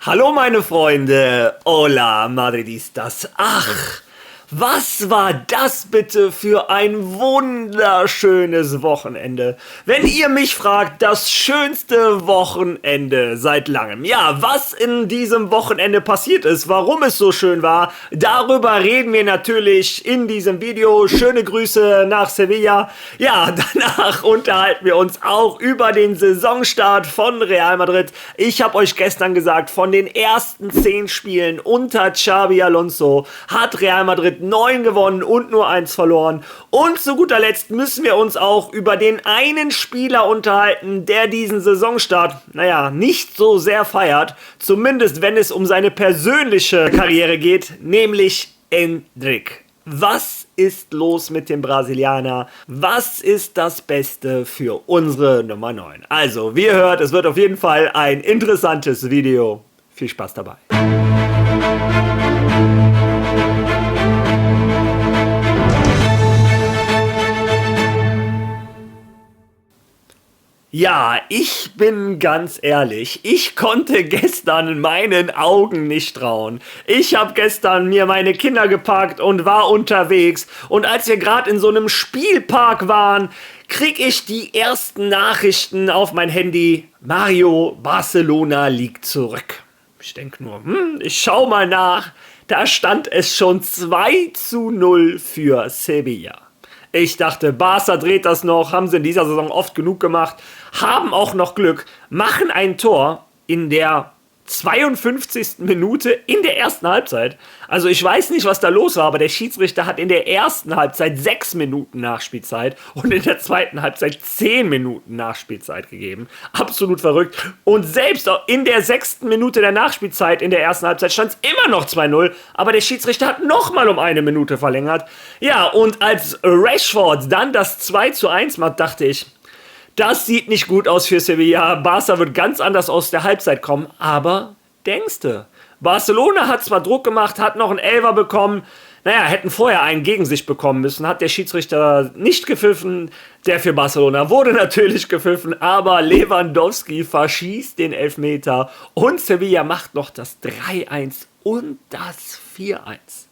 Hallo meine Freunde, hola Madridistas. Ach, was war das bitte für ein wunderschönes Wochenende? Wenn ihr mich fragt, das schönste Wochenende seit langem. Ja, was in diesem Wochenende passiert ist, warum es so schön war, darüber reden wir natürlich in diesem Video. Schöne Grüße nach Sevilla. Ja, danach unterhalten wir uns auch über den Saisonstart von Real Madrid. Ich habe euch gestern gesagt, von den ersten 10 Spielen unter Xabi Alonso hat Real Madrid 9 gewonnen und nur 1 verloren. Und zu guter Letzt müssen wir uns auch über den einen Spieler unterhalten, der diesen Saisonstart, nicht so sehr feiert. Zumindest wenn es um seine persönliche Karriere geht, nämlich Endrick. Was ist los mit dem Brasilianer? Was ist das Beste für unsere Nummer 9? Also, wie ihr hört, es wird auf jeden Fall ein interessantes Video. Viel Spaß dabei. Ja, ich bin ganz ehrlich, ich konnte gestern meinen Augen nicht trauen. Ich habe gestern mir meine Kinder gepackt und war unterwegs. Und als wir gerade in so einem Spielpark waren, krieg ich die ersten Nachrichten auf mein Handy. Mario, Barcelona liegt zurück. Ich denke nur, ich schau mal nach. Da stand es schon 2:0 für Sevilla. Ich dachte, Barca dreht das noch, haben sie in dieser Saison oft genug gemacht, haben auch noch Glück, machen ein Tor in der 52. Minute in der ersten Halbzeit. Also ich weiß nicht, was da los war, aber der Schiedsrichter hat in der ersten Halbzeit 6 Minuten Nachspielzeit und in der zweiten Halbzeit 10 Minuten Nachspielzeit gegeben. Absolut verrückt. Und selbst in der 6. Minute der Nachspielzeit in der ersten Halbzeit stand es immer noch 2:0, aber der Schiedsrichter hat nochmal um 1 Minute verlängert. Ja, und als Rashford dann das 2:1 macht, dachte ich, das sieht nicht gut aus für Sevilla. Barca wird ganz anders aus der Halbzeit kommen. Aber denkste, Barcelona hat zwar Druck gemacht, hat noch einen Elfer bekommen. Hätten vorher einen gegen sich bekommen müssen. Hat der Schiedsrichter nicht gepfiffen. Der für Barcelona wurde natürlich gepfiffen. Aber Lewandowski verschießt den Elfmeter. Und Sevilla macht noch das 3:1 und das 4:1.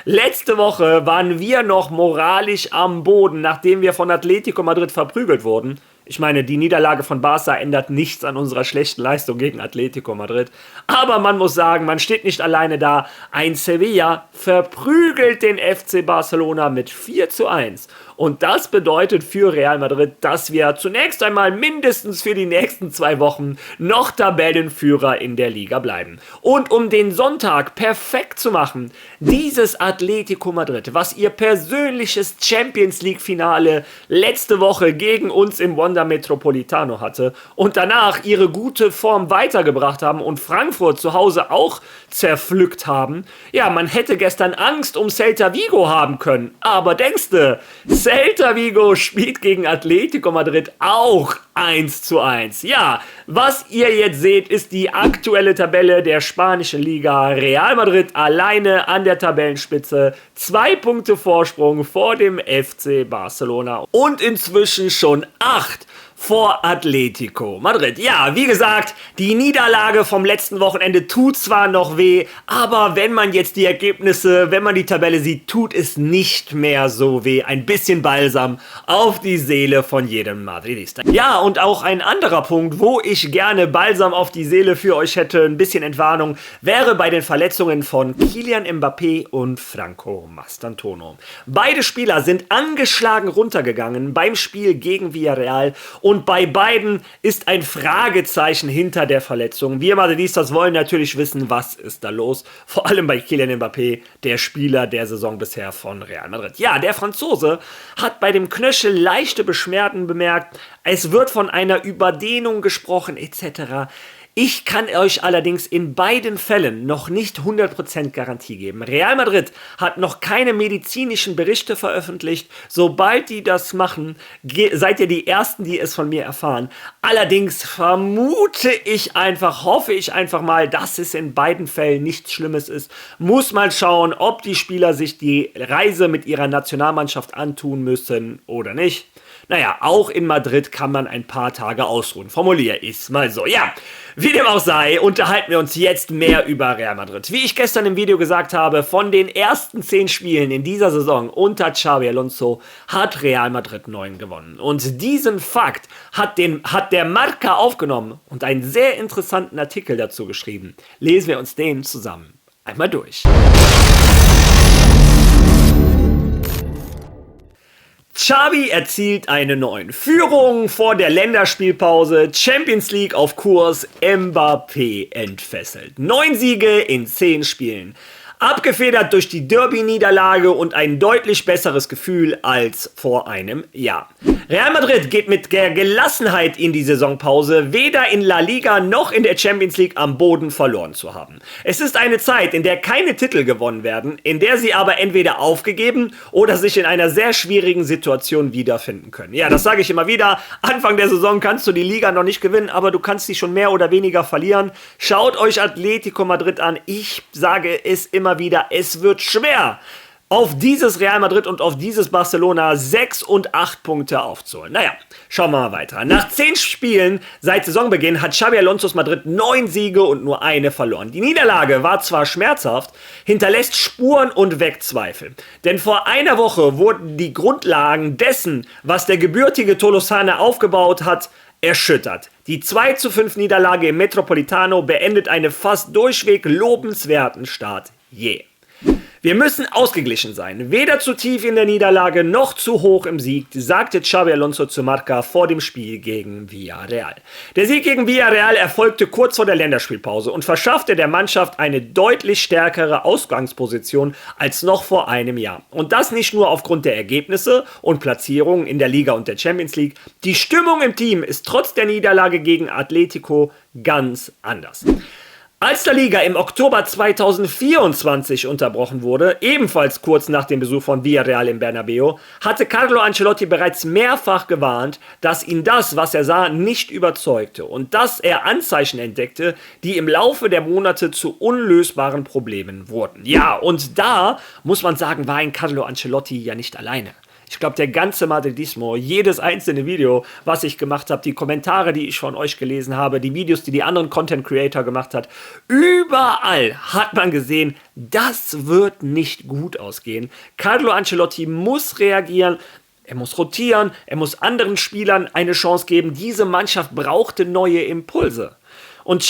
Letzte Woche waren wir noch moralisch am Boden, nachdem wir von Atletico Madrid verprügelt wurden. Ich meine, die Niederlage von Barca ändert nichts an unserer schlechten Leistung gegen Atletico Madrid. Aber man muss sagen, man steht nicht alleine da. Ein Sevilla verprügelt den FC Barcelona mit 4:1. Und das bedeutet für Real Madrid, dass wir zunächst einmal mindestens für die nächsten 2 Wochen noch Tabellenführer in der Liga bleiben. Und um den Sonntag perfekt zu machen, dieses Atletico Madrid, was ihr persönliches Champions League Finale letzte Woche gegen uns im Wanda Metropolitano hatte und danach ihre gute Form weitergebracht haben und Frankfurt zu Hause auch zerpflückt haben. Ja, man hätte gestern Angst um Celta Vigo haben können. Aber denkste, Celta Vigo spielt gegen Atletico Madrid auch 1:1. Ja, was ihr jetzt seht, ist die aktuelle Tabelle der spanischen Liga. Real Madrid alleine an der Tabellenspitze. 2 Punkte Vorsprung vor dem FC Barcelona. Und inzwischen schon 8 vor Atletico Madrid. Ja, wie gesagt, die Niederlage vom letzten Wochenende tut zwar noch weh, aber wenn man jetzt die Ergebnisse, wenn man die Tabelle sieht, tut es nicht mehr so weh. Ein bisschen Balsam auf die Seele von jedem Madridista. Ja, und auch ein anderer Punkt, wo ich gerne Balsam auf die Seele für euch hätte, ein bisschen Entwarnung, wäre bei den Verletzungen von Kylian Mbappé und Franco Mastantuono. Beide Spieler sind angeschlagen runtergegangen beim Spiel gegen Villarreal. Und bei beiden ist ein Fragezeichen hinter der Verletzung. Wir Madridistas wollen natürlich wissen, was ist da los. Vor allem bei Kylian Mbappé, der Spieler der Saison bisher von Real Madrid. Ja, der Franzose hat bei dem Knöchel leichte Beschwerden bemerkt. Es wird von einer Überdehnung gesprochen etc. Ich kann euch allerdings in beiden Fällen noch nicht 100% Garantie geben. Real Madrid hat noch keine medizinischen Berichte veröffentlicht. Sobald die das machen, seid ihr die Ersten, die es von mir erfahren. Allerdings hoffe ich einfach mal, dass es in beiden Fällen nichts Schlimmes ist. Muss mal schauen, ob die Spieler sich die Reise mit ihrer Nationalmannschaft antun müssen oder nicht. Naja, auch in Madrid kann man ein paar Tage ausruhen. Formuliere ich's mal so. Ja, wie dem auch sei, unterhalten wir uns jetzt mehr über Real Madrid. Wie ich gestern im Video gesagt habe, von den ersten 10 Spielen in dieser Saison unter Xabi Alonso hat Real Madrid 9 gewonnen. Und diesen Fakt hat der Marca aufgenommen und einen sehr interessanten Artikel dazu geschrieben. Lesen wir uns den zusammen einmal durch. Xabi erzielt eine 9. Führung vor der Länderspielpause, Champions League auf Kurs, Mbappé entfesselt. 9 Siege in 10 Spielen. Abgefedert durch die Derby-Niederlage und ein deutlich besseres Gefühl als vor einem Jahr. Real Madrid geht mit der Gelassenheit in die Saisonpause, weder in La Liga noch in der Champions League am Boden verloren zu haben. Es ist eine Zeit, in der keine Titel gewonnen werden, in der sie aber entweder aufgegeben oder sich in einer sehr schwierigen Situation wiederfinden können. Ja, das sage ich immer wieder. Anfang der Saison kannst du die Liga noch nicht gewinnen, aber du kannst sie schon mehr oder weniger verlieren. Schaut euch Atletico Madrid an. Ich sage es immer wieder, es wird schwer, auf dieses Real Madrid und auf dieses Barcelona 6 und 8 Punkte aufzuholen. Naja, schauen wir mal weiter. Nach 10 Spielen seit Saisonbeginn hat Xabi Alonso's Madrid 9 Siege und nur eine verloren. Die Niederlage war zwar schmerzhaft, hinterlässt Spuren und weckt Zweifel. Denn vor einer Woche wurden die Grundlagen dessen, was der gebürtige Tolosane aufgebaut hat, erschüttert. Die 2:5 Niederlage im Metropolitano beendet einen fast durchweg lobenswerten Start je. Wir müssen ausgeglichen sein, weder zu tief in der Niederlage noch zu hoch im Sieg, sagte Xabi Alonso zu Marca vor dem Spiel gegen Villarreal. Der Sieg gegen Villarreal erfolgte kurz vor der Länderspielpause und verschaffte der Mannschaft eine deutlich stärkere Ausgangsposition als noch vor einem Jahr. Und das nicht nur aufgrund der Ergebnisse und Platzierungen in der Liga und der Champions League. Die Stimmung im Team ist trotz der Niederlage gegen Atletico ganz anders. Als La Liga im Oktober 2024 unterbrochen wurde, ebenfalls kurz nach dem Besuch von Villarreal im Bernabéu, hatte Carlo Ancelotti bereits mehrfach gewarnt, dass ihn das, was er sah, nicht überzeugte und dass er Anzeichen entdeckte, die im Laufe der Monate zu unlösbaren Problemen wurden. Ja, und da, muss man sagen, war ein Carlo Ancelotti ja nicht alleine. Ich glaube, der ganze Madridismo, jedes einzelne Video, was ich gemacht habe, die Kommentare, die ich von euch gelesen habe, die Videos, die anderen Content Creator gemacht hat, überall hat man gesehen, das wird nicht gut ausgehen. Carlo Ancelotti muss reagieren, er muss rotieren, er muss anderen Spielern eine Chance geben. Diese Mannschaft brauchte neue Impulse. Und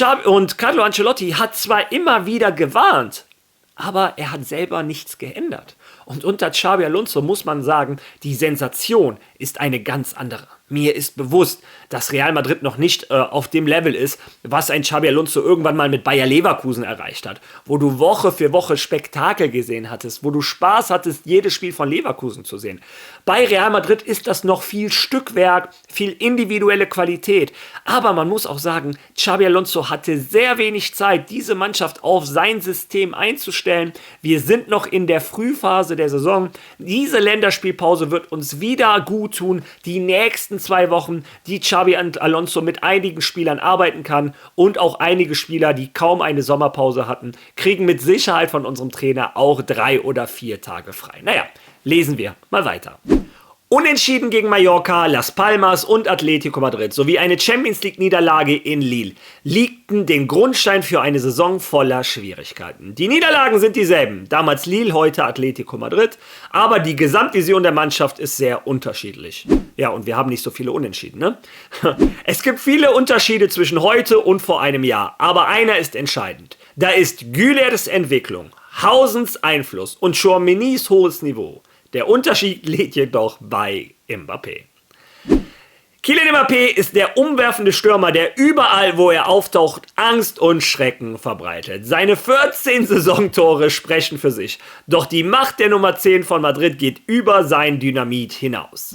Carlo Ancelotti hat zwar immer wieder gewarnt, aber er hat selber nichts geändert. Und unter Xabi Alonso muss man sagen, die Sensation ist eine ganz andere. Mir ist bewusst, dass Real Madrid noch nicht auf dem Level ist, was ein Xabi Alonso irgendwann mal mit Bayer Leverkusen erreicht hat. Wo du Woche für Woche Spektakel gesehen hattest, wo du Spaß hattest, jedes Spiel von Leverkusen zu sehen. Bei Real Madrid ist das noch viel Stückwerk, viel individuelle Qualität. Aber man muss auch sagen, Xabi Alonso hatte sehr wenig Zeit, diese Mannschaft auf sein System einzustellen. Wir sind noch in der Frühphase der Saison. Diese Länderspielpause wird uns wieder gut tun. Die nächsten 2 Wochen, die Xabi Alonso mit einigen Spielern arbeiten kann und auch einige Spieler, die kaum eine Sommerpause hatten, kriegen mit Sicherheit von unserem Trainer auch 3 oder 4 Tage frei. Naja, lesen wir mal weiter. Unentschieden gegen Mallorca, Las Palmas und Atletico Madrid sowie eine Champions League Niederlage in Lille legten den Grundstein für eine Saison voller Schwierigkeiten. Die Niederlagen sind dieselben, damals Lille, heute Atletico Madrid, aber die Gesamtvision der Mannschaft ist sehr unterschiedlich. Ja, und wir haben nicht so viele Unentschieden, ne? Es gibt viele Unterschiede zwischen heute und vor einem Jahr, aber einer ist entscheidend. Da ist Güllers Entwicklung, Hausens Einfluss und Tchouaménis hohes Niveau. Der Unterschied liegt jedoch bei Mbappé. Kylian Mbappé ist der umwerfende Stürmer, der überall, wo er auftaucht, Angst und Schrecken verbreitet. Seine 14 Saisontore sprechen für sich. Doch die Macht der Nummer 10 von Madrid geht über sein Dynamit hinaus.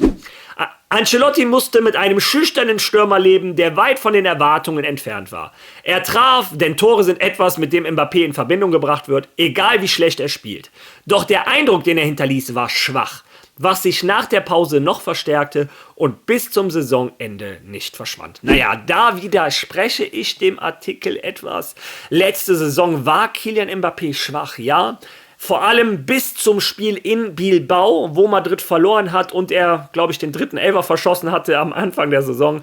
Ancelotti musste mit einem schüchternen Stürmer leben, der weit von den Erwartungen entfernt war. Er traf, denn Tore sind etwas, mit dem Mbappé in Verbindung gebracht wird, egal wie schlecht er spielt. Doch der Eindruck, den er hinterließ, war schwach, was sich nach der Pause noch verstärkte und bis zum Saisonende nicht verschwand. Naja, da widerspreche ich dem Artikel etwas. Letzte Saison war Kylian Mbappé schwach, ja. Vor allem bis zum Spiel in Bilbao, wo Madrid verloren hat und er, glaube ich, den dritten Elfer verschossen hatte am Anfang der Saison.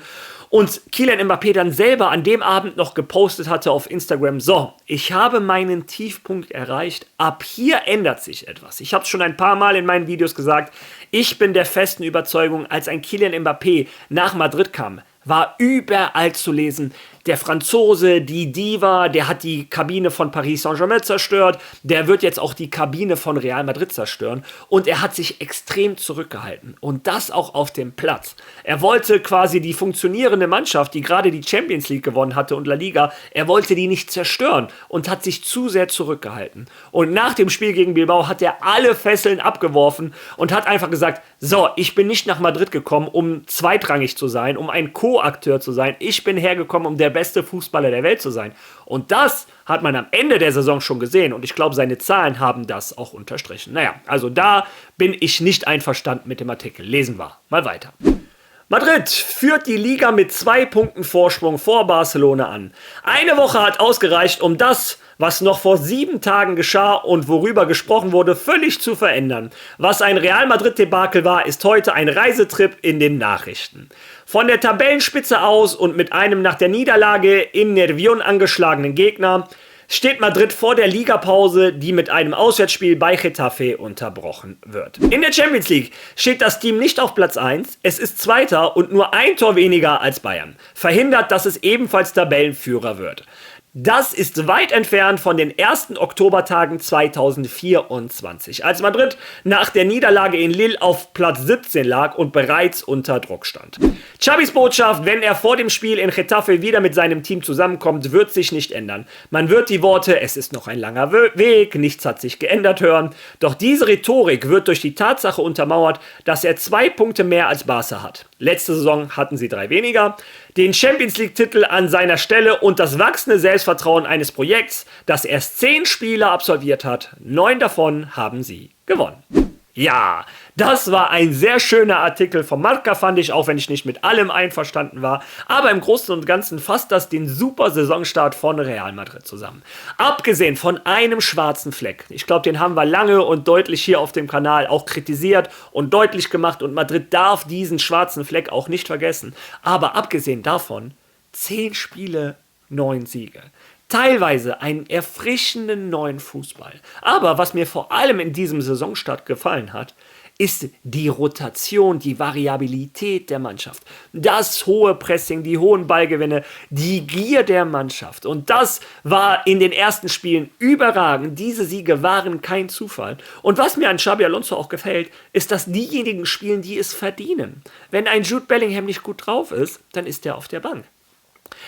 Und Kylian Mbappé dann selber an dem Abend noch gepostet hatte auf Instagram: So, ich habe meinen Tiefpunkt erreicht, ab hier ändert sich etwas. Ich habe es schon ein paar Mal in meinen Videos gesagt, ich bin der festen Überzeugung, als ein Kylian Mbappé nach Madrid kam, war überall zu lesen: Der Franzose, die Diva, der hat die Kabine von Paris Saint-Germain zerstört, der wird jetzt auch die Kabine von Real Madrid zerstören. Und er hat sich extrem zurückgehalten. Und das auch auf dem Platz. Er wollte quasi die funktionierende Mannschaft, die gerade die Champions League gewonnen hatte und La Liga, er wollte die nicht zerstören und hat sich zu sehr zurückgehalten. Und nach dem Spiel gegen Bilbao hat er alle Fesseln abgeworfen und hat einfach gesagt: So, ich bin nicht nach Madrid gekommen, um zweitrangig zu sein, um ein Co-Akteur zu sein. Ich bin hergekommen, um der beste Fußballer der Welt zu sein. Und das hat man am Ende der Saison schon gesehen. Und ich glaube, seine Zahlen haben das auch unterstrichen. Naja, also da bin ich nicht einverstanden mit dem Artikel. Lesen wir mal weiter. Madrid führt die Liga mit 2 Punkten Vorsprung vor Barcelona an. Eine Woche hat ausgereicht, um das, was noch vor 7 Tagen geschah und worüber gesprochen wurde, völlig zu verändern. Was ein Real Madrid-Debakel war, ist heute ein Reisetrip in den Nachrichten. Von der Tabellenspitze aus und mit einem nach der Niederlage in Nervión angeschlagenen Gegner steht Madrid vor der Ligapause, die mit einem Auswärtsspiel bei Getafe unterbrochen wird. In der Champions League steht das Team nicht auf Platz 1, es ist Zweiter und nur ein Tor weniger als Bayern. Verhindert, dass es ebenfalls Tabellenführer wird. Das ist weit entfernt von den ersten Oktobertagen 2024, als Madrid nach der Niederlage in Lille auf Platz 17 lag und bereits unter Druck stand. Xabis Botschaft, wenn er vor dem Spiel in Getafe wieder mit seinem Team zusammenkommt, wird sich nicht ändern. Man wird die Worte: Es ist noch ein langer Weg, nichts hat sich geändert hören. Doch diese Rhetorik wird durch die Tatsache untermauert, dass er 2 Punkte mehr als Barca hat. Letzte Saison hatten sie 3 weniger. Den Champions-League-Titel an seiner Stelle und das wachsende Selbstvertrauen eines Projekts, das erst 10 Spiele absolviert hat. 9 davon haben sie gewonnen. Ja, das war ein sehr schöner Artikel vom Marca, fand ich, auch wenn ich nicht mit allem einverstanden war. Aber im Großen und Ganzen fasst das den super Saisonstart von Real Madrid zusammen. Abgesehen von einem schwarzen Fleck. Ich glaube, den haben wir lange und deutlich hier auf dem Kanal auch kritisiert und deutlich gemacht. Und Madrid darf diesen schwarzen Fleck auch nicht vergessen. Aber abgesehen davon, 10 Spiele, 9 Siege. Teilweise einen erfrischenden neuen Fußball. Aber was mir vor allem in diesem Saisonstart gefallen hat, ist die Rotation, die Variabilität der Mannschaft, das hohe Pressing, die hohen Ballgewinne, die Gier der Mannschaft. Und das war in den ersten Spielen überragend. Diese Siege waren kein Zufall. Und was mir an Xabi Alonso auch gefällt, ist, dass diejenigen spielen, die es verdienen. Wenn ein Jude Bellingham nicht gut drauf ist, dann ist er auf der Bank.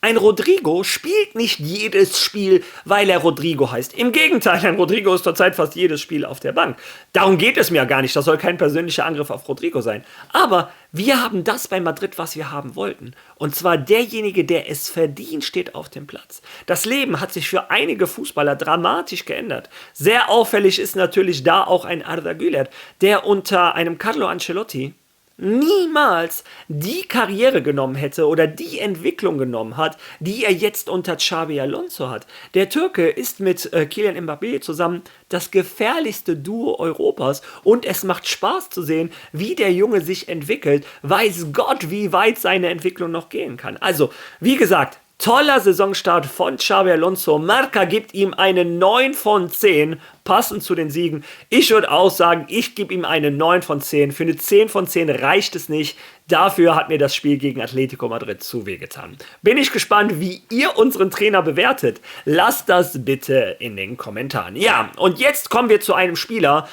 Ein Rodrigo spielt nicht jedes Spiel, weil er Rodrigo heißt. Im Gegenteil, ein Rodrigo ist zurzeit fast jedes Spiel auf der Bank. Darum geht es mir gar nicht. Das soll kein persönlicher Angriff auf Rodrigo sein. Aber wir haben das bei Madrid, was wir haben wollten. Und zwar derjenige, der es verdient, steht auf dem Platz. Das Leben hat sich für einige Fußballer dramatisch geändert. Sehr auffällig ist natürlich da auch ein Arda Güler, der unter einem Carlo Ancelotti niemals die Karriere genommen hätte oder die Entwicklung genommen hat, die er jetzt unter Xabi Alonso hat. Der Türke ist mit Kylian Mbappé zusammen das gefährlichste Duo Europas und es macht Spaß zu sehen, wie der Junge sich entwickelt. Weiß Gott, wie weit seine Entwicklung noch gehen kann. Also, wie gesagt, toller Saisonstart von Xabi Alonso. Marca gibt ihm eine 9 von 10, passend zu den Siegen. Ich würde auch sagen, ich gebe ihm eine 9 von 10. Für eine 10 von 10 reicht es nicht. Dafür hat mir das Spiel gegen Atletico Madrid zu wehgetan. Bin ich gespannt, wie ihr unseren Trainer bewertet. Lasst das bitte in den Kommentaren. Ja, und jetzt kommen wir zu einem Spieler,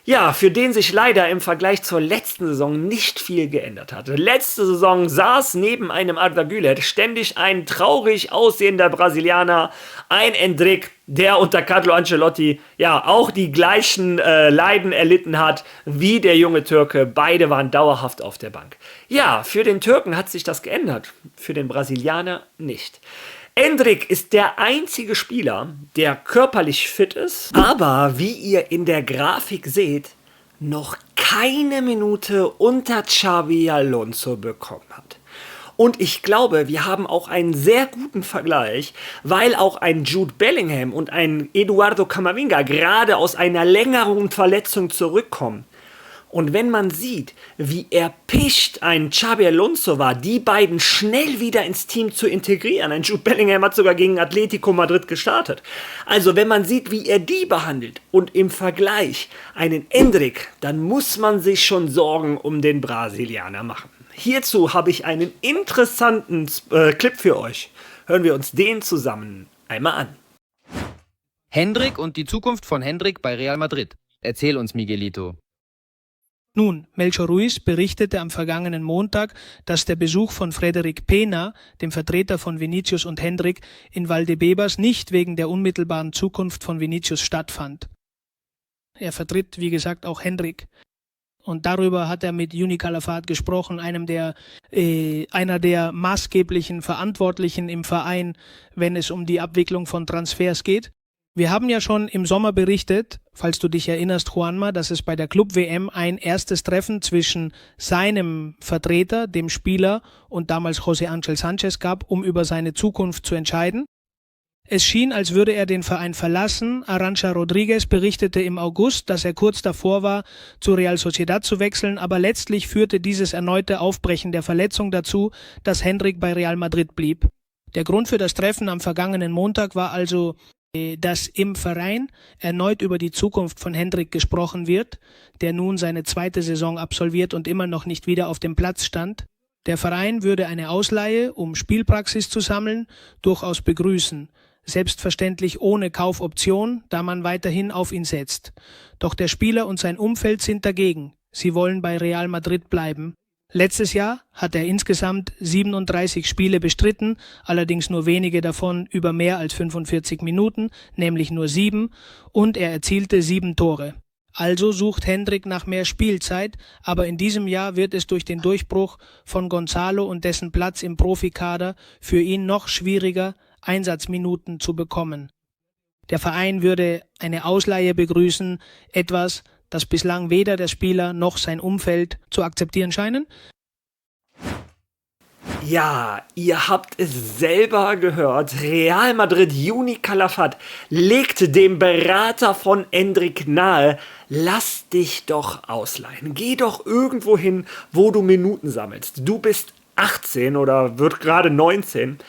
ja, für den sich leider im Vergleich zur letzten Saison nicht viel geändert hat. Letzte Saison saß neben einem Arda Güler ständig ein traurig aussehender Brasilianer, ein Endrick, der unter Carlo Ancelotti ja auch die gleichen Leiden erlitten hat wie der junge Türke. Beide waren dauerhaft auf der Bank. Ja, für den Türken hat sich das geändert, für den Brasilianer nicht. Endrick ist der einzige Spieler, der körperlich fit ist, aber wie ihr in der Grafik seht, noch keine Minute unter Xabi Alonso bekommen hat. Und ich glaube, wir haben auch einen sehr guten Vergleich, weil auch ein Jude Bellingham und ein Eduardo Camavinga gerade aus einer längeren Verletzung zurückkommen. Und wenn man sieht, wie erpicht ein Xabi Alonso war, die beiden schnell wieder ins Team zu integrieren. Ein Jude Bellingham hat sogar gegen Atletico Madrid gestartet. Also wenn man sieht, wie er die behandelt und im Vergleich einen Endrick, dann muss man sich schon Sorgen um den Brasilianer machen. Hierzu habe ich einen interessanten Clip für euch. Hören wir uns den zusammen einmal an. Hendrik und die Zukunft von Hendrik bei Real Madrid. Erzähl uns, Miguelito. Nun, Melchor Ruiz berichtete am vergangenen Montag, dass der Besuch von Frederic Pena, dem Vertreter von Vinicius und Hendrik, in Valdebebas nicht wegen der unmittelbaren Zukunft von Vinicius stattfand. Er vertritt, wie gesagt, auch Hendrik. Und darüber hat er mit Juni Calafat gesprochen, einer der maßgeblichen Verantwortlichen im Verein, wenn es um die Abwicklung von Transfers geht. Wir haben ja schon im Sommer berichtet, falls du dich erinnerst, Juanma, dass es bei der Club-WM ein erstes Treffen zwischen seinem Vertreter, dem Spieler, und damals José Ángel Sánchez gab, um über seine Zukunft zu entscheiden. Es schien, als würde er den Verein verlassen. Arantxa Rodriguez berichtete im August, dass er kurz davor war, zu Real Sociedad zu wechseln, aber letztlich führte dieses erneute Aufbrechen der Verletzung dazu, dass Hendrik bei Real Madrid blieb. Der Grund für das Treffen am vergangenen Montag war also, dass im Verein erneut über die Zukunft von Hendrik gesprochen wird, der nun seine zweite Saison absolviert und immer noch nicht wieder auf dem Platz stand. Der Verein würde eine Ausleihe, um Spielpraxis zu sammeln, durchaus begrüßen. Selbstverständlich ohne Kaufoption, da man weiterhin auf ihn setzt. Doch der Spieler und sein Umfeld sind dagegen. Sie wollen bei Real Madrid bleiben. Letztes Jahr hat er insgesamt 37 Spiele bestritten, allerdings nur wenige davon über mehr als 45 Minuten, nämlich nur 7, und er erzielte 7 Tore. Also sucht Hendrik nach mehr Spielzeit, aber in diesem Jahr wird es durch den Durchbruch von Gonzalo und dessen Platz im Profikader für ihn noch schwieriger, Einsatzminuten zu bekommen. Der Verein würde eine Ausleihe begrüßen, etwas, das bislang weder der Spieler noch sein Umfeld zu akzeptieren scheinen. Ja, ihr habt es selber gehört. Real Madrid, Juni Calafat, legt dem Berater von Endrick nahe, lass dich doch ausleihen. Geh doch irgendwo hin, wo du Minuten sammelst. Du bist 18 oder wird gerade 19.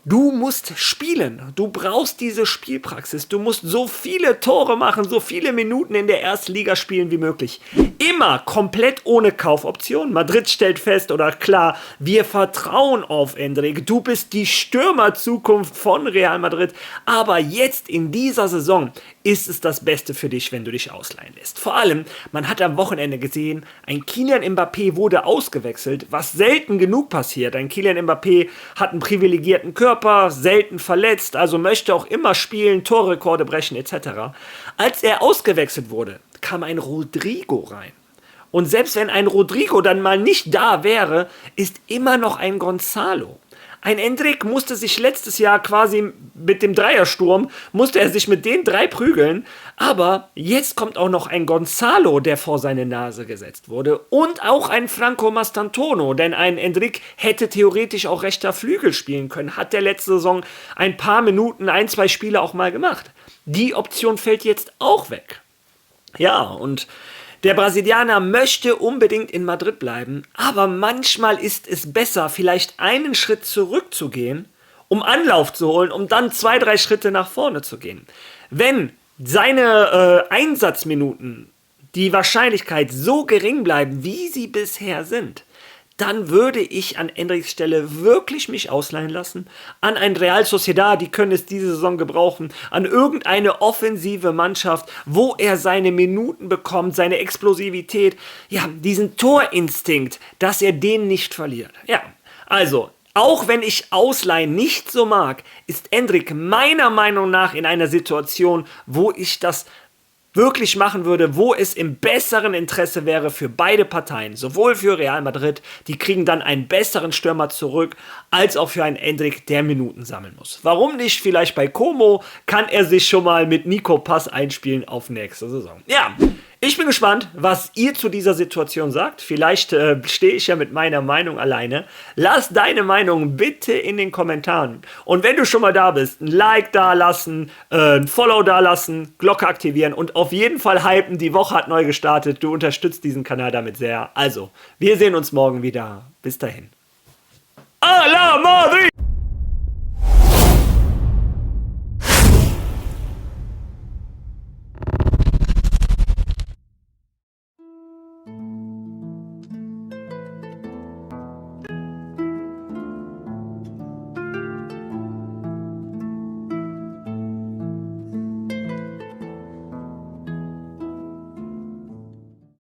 Du musst spielen, du brauchst diese Spielpraxis, du musst so viele Tore machen, so viele Minuten in der ersten Liga spielen wie möglich. Immer komplett ohne Kaufoption. Madrid stellt fest, oder klar, wir vertrauen auf Endrick, du bist die Stürmerzukunft von Real Madrid, aber jetzt in dieser Saison ist es das Beste für dich, wenn du dich ausleihen lässt. Vor allem, man hat am Wochenende gesehen, ein Kylian Mbappé wurde ausgewechselt, was selten genug passiert. Ein Kylian Mbappé hat einen privilegierten Körper, selten verletzt, also möchte auch immer spielen, Torrekorde brechen etc. Als er ausgewechselt wurde, kam ein Rodrigo rein. Und selbst wenn ein Rodrigo dann mal nicht da wäre, ist immer noch ein Gonzalo. Ein Endrick musste sich letztes Jahr quasi mit dem Dreiersturm, musste er sich mit den 3 prügeln, aber jetzt kommt auch noch ein Gonzalo, der vor seine Nase gesetzt wurde, und auch ein Franco Mastantuono, denn ein Endrick hätte theoretisch auch rechter Flügel spielen können, hat der letzte Saison ein paar Minuten, 1, 2 Spiele auch mal gemacht. Die Option fällt jetzt auch weg. Ja, und der Brasilianer möchte unbedingt in Madrid bleiben, aber manchmal ist es besser, vielleicht einen Schritt zurückzugehen, um Anlauf zu holen, um dann 2, 3 Schritte nach vorne zu gehen. Wenn seine Einsatzminuten, die Wahrscheinlichkeit so gering bleiben, wie sie bisher sind, dann würde ich an Endricks Stelle wirklich mich ausleihen lassen. An ein Real Sociedad, die können es diese Saison gebrauchen. An irgendeine offensive Mannschaft, wo er seine Minuten bekommt, seine Explosivität. Ja, diesen Torinstinkt, dass er den nicht verliert. Ja, also, auch wenn ich Ausleihen nicht so mag, ist Endrick meiner Meinung nach in einer Situation, wo ich das wirklich machen würde, wo es im besseren Interesse wäre für beide Parteien, sowohl für Real Madrid, die kriegen dann einen besseren Stürmer zurück, als auch für einen Endrick, der Minuten sammeln muss. Warum nicht? Vielleicht bei Como kann er sich schon mal mit Nico Pass einspielen auf nächste Saison. Ja, Ich bin gespannt, was ihr zu dieser Situation sagt. Vielleicht stehe ich ja mit meiner Meinung alleine. Lass deine Meinung bitte in den Kommentaren. Und wenn du schon mal da bist, ein Like da lassen, ein Follow da lassen, Glocke aktivieren und auf jeden Fall hypen. Die Woche hat neu gestartet. Du unterstützt diesen Kanal damit sehr. Also, wir sehen uns morgen wieder. Bis dahin. A la Madrid!